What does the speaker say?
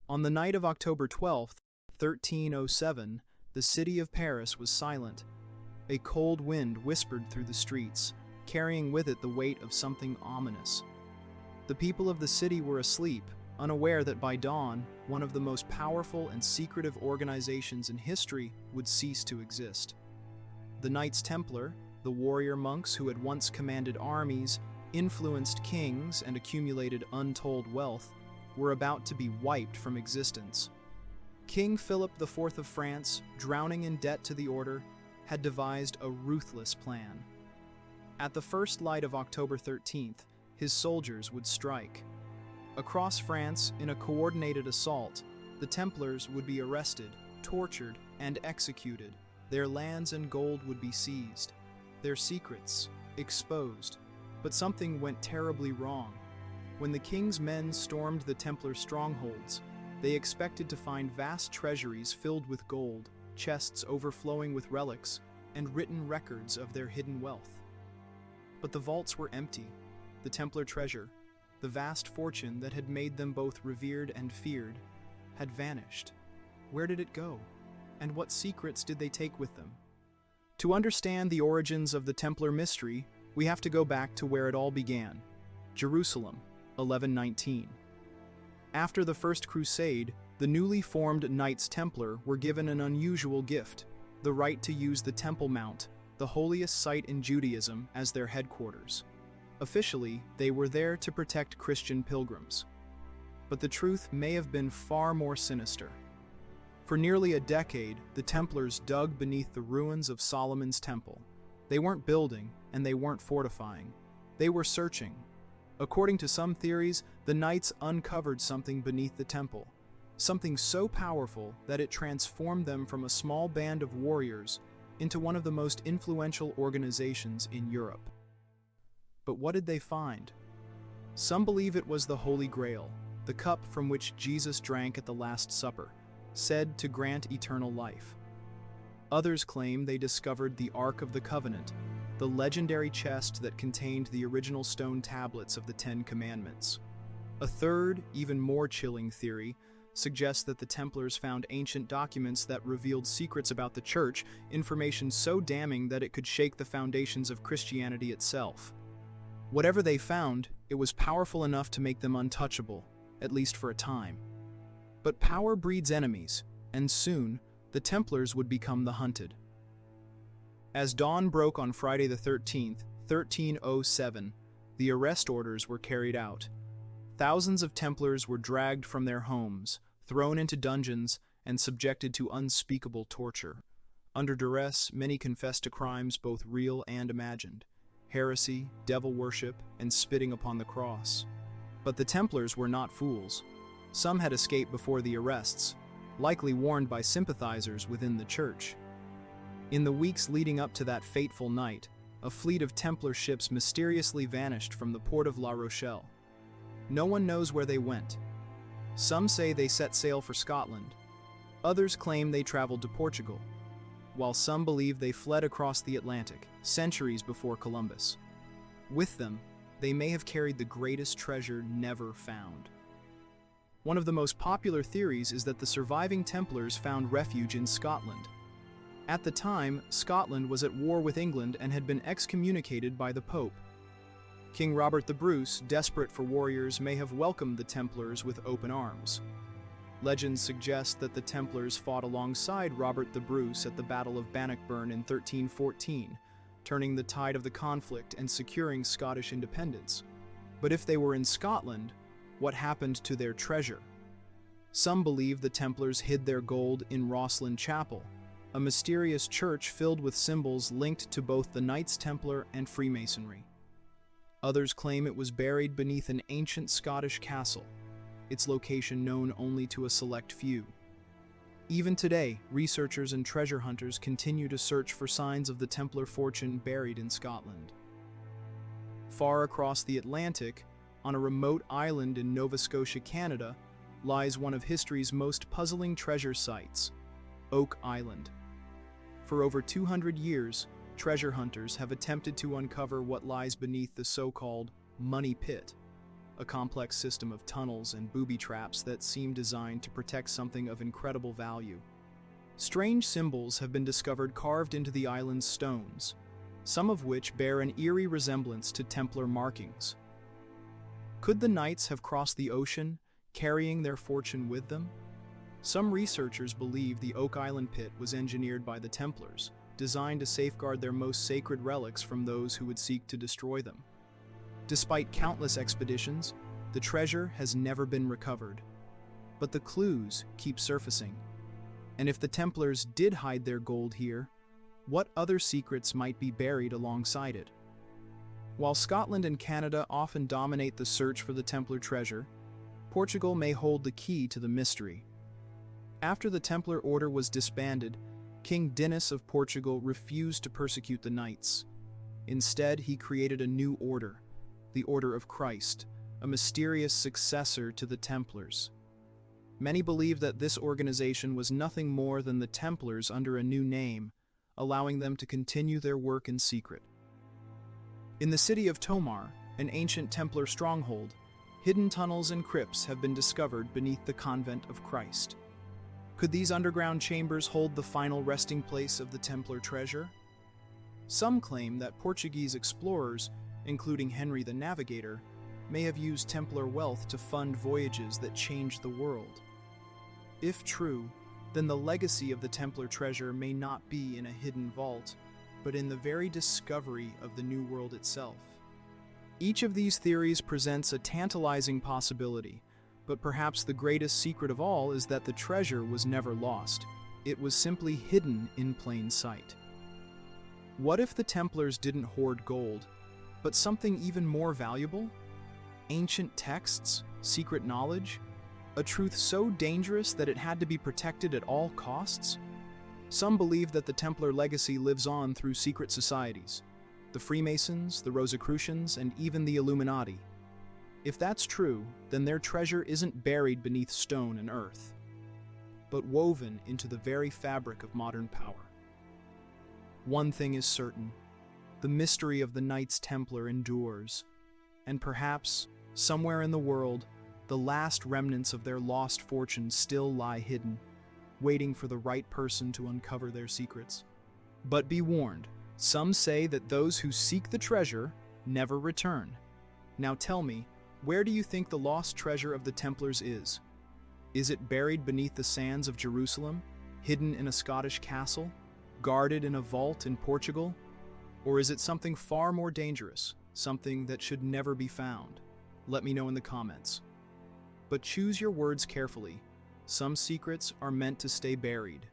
On the night of October 12th, 1307, the city of Paris was silent. A cold wind whispered through the streets, carrying with it the weight of something ominous. The people of the city were asleep, unaware that by dawn, one of the most powerful and secretive organizations in history would cease to exist. The Knights Templar, the warrior monks who had once commanded armies, influenced kings, and accumulated untold wealth, were about to be wiped from existence. King Philip IV of France, drowning in debt to the order, had devised a ruthless plan. At the first light of October 13th, his soldiers would strike. Across France, in a coordinated assault, the Templars would be arrested, tortured, and executed. Their lands and gold would be seized, their secrets exposed. But something went terribly wrong. When the king's men stormed the Templar strongholds, they expected to find vast treasuries filled with gold, chests overflowing with relics, and written records of their hidden wealth. But the vaults were empty. The Templar treasure, the vast fortune that had made them both revered and feared, had vanished. Where did it go? And what secrets did they take with them? To understand the origins of the Templar mystery, we have to go back to where it all began: Jerusalem, 1119. After the First Crusade, the newly formed Knights Templar were given an unusual gift: the right to use the Temple Mount, the holiest site in Judaism, as their headquarters. Officially, they were there to protect Christian pilgrims. But the truth may have been far more sinister. For nearly a decade, the Templars dug beneath the ruins of Solomon's Temple. They weren't building, and they weren't fortifying. They were searching. According to some theories, the Knights uncovered something beneath the temple, something so powerful that it transformed them from a small band of warriors into one of the most influential organizations in Europe. But what did they find? Some believe it was the Holy Grail, the cup from which Jesus drank at the Last Supper, said to grant eternal life. Others claim they discovered the Ark of the Covenant, the legendary chest that contained the original stone tablets of the Ten Commandments. A third, even more chilling theory suggests that the Templars found ancient documents that revealed secrets about the Church, information so damning that it could shake the foundations of Christianity itself. Whatever they found, it was powerful enough to make them untouchable, at least for a time. But power breeds enemies, and soon, the Templars would become the hunted. As dawn broke on Friday the 13th, 1307, the arrest orders were carried out. Thousands of Templars were dragged from their homes, thrown into dungeons, and subjected to unspeakable torture. Under duress, many confessed to crimes both real and imagined: heresy, devil worship, and spitting upon the cross. But the Templars were not fools. Some had escaped before the arrests, likely warned by sympathizers within the Church. In the weeks leading up to that fateful night, a fleet of Templar ships mysteriously vanished from the port of La Rochelle. No one knows where they went. Some say they set sail for Scotland. Others claim they traveled to Portugal, while some believe they fled across the Atlantic, centuries before Columbus. With them, they may have carried the greatest treasure never found. One of the most popular theories is that the surviving Templars found refuge in Scotland. At the time, Scotland was at war with England and had been excommunicated by the Pope. King Robert the Bruce, desperate for warriors, may have welcomed the Templars with open arms. Legends suggest that the Templars fought alongside Robert the Bruce at the Battle of Bannockburn in 1314, turning the tide of the conflict and securing Scottish independence. But if they were in Scotland, what happened to their treasure? Some believe the Templars hid their gold in Rosslyn Chapel, a mysterious church filled with symbols linked to both the Knights Templar and Freemasonry. Others claim it was buried beneath an ancient Scottish castle, its location known only to a select few. Even today, researchers and treasure hunters continue to search for signs of the Templar fortune buried in Scotland. Far across the Atlantic, on a remote island in Nova Scotia, Canada, lies one of history's most puzzling treasure sites, Oak Island. For over 200 years, treasure hunters have attempted to uncover what lies beneath the so-called Money Pit, a complex system of tunnels and booby traps that seem designed to protect something of incredible value. Strange symbols have been discovered carved into the island's stones, some of which bear an eerie resemblance to Templar markings. Could the Knights have crossed the ocean, carrying their fortune with them? Some researchers believe the Oak Island pit was engineered by the Templars, designed to safeguard their most sacred relics from those who would seek to destroy them. Despite countless expeditions, the treasure has never been recovered. But the clues keep surfacing. And if the Templars did hide their gold here, what other secrets might be buried alongside it? While Scotland and Canada often dominate the search for the Templar treasure, Portugal may hold the key to the mystery. After the Templar Order was disbanded, King Dinis of Portugal refused to persecute the Knights. Instead, he created a new order, the Order of Christ, a mysterious successor to the Templars. Many believe that this organization was nothing more than the Templars under a new name, allowing them to continue their work in secret. In the city of Tomar, an ancient Templar stronghold, hidden tunnels and crypts have been discovered beneath the Convent of Christ. Could these underground chambers hold the final resting place of the Templar treasure? Some claim that Portuguese explorers, including Henry the Navigator, may have used Templar wealth to fund voyages that changed the world. If true, then the legacy of the Templar treasure may not be in a hidden vault, but in the very discovery of the New World itself. Each of these theories presents a tantalizing possibility, but perhaps the greatest secret of all is that the treasure was never lost. It was simply hidden in plain sight. What if the Templars didn't hoard gold, but something even more valuable? Ancient texts, secret knowledge, a truth so dangerous that it had to be protected at all costs? Some believe that the Templar legacy lives on through secret societies, the Freemasons, the Rosicrucians, and even the Illuminati. If that's true, then their treasure isn't buried beneath stone and earth, but woven into the very fabric of modern power. One thing is certain: the mystery of the Knights Templar endures, and perhaps, somewhere in the world, the last remnants of their lost fortune still lie hidden, waiting for the right person to uncover their secrets. But be warned, some say that those who seek the treasure never return. Now tell me, where do you think the lost treasure of the Templars is? Is it buried beneath the sands of Jerusalem, hidden in a Scottish castle, guarded in a vault in Portugal? Or is it something far more dangerous, something that should never be found? Let me know in the comments. But choose your words carefully. Some secrets are meant to stay buried,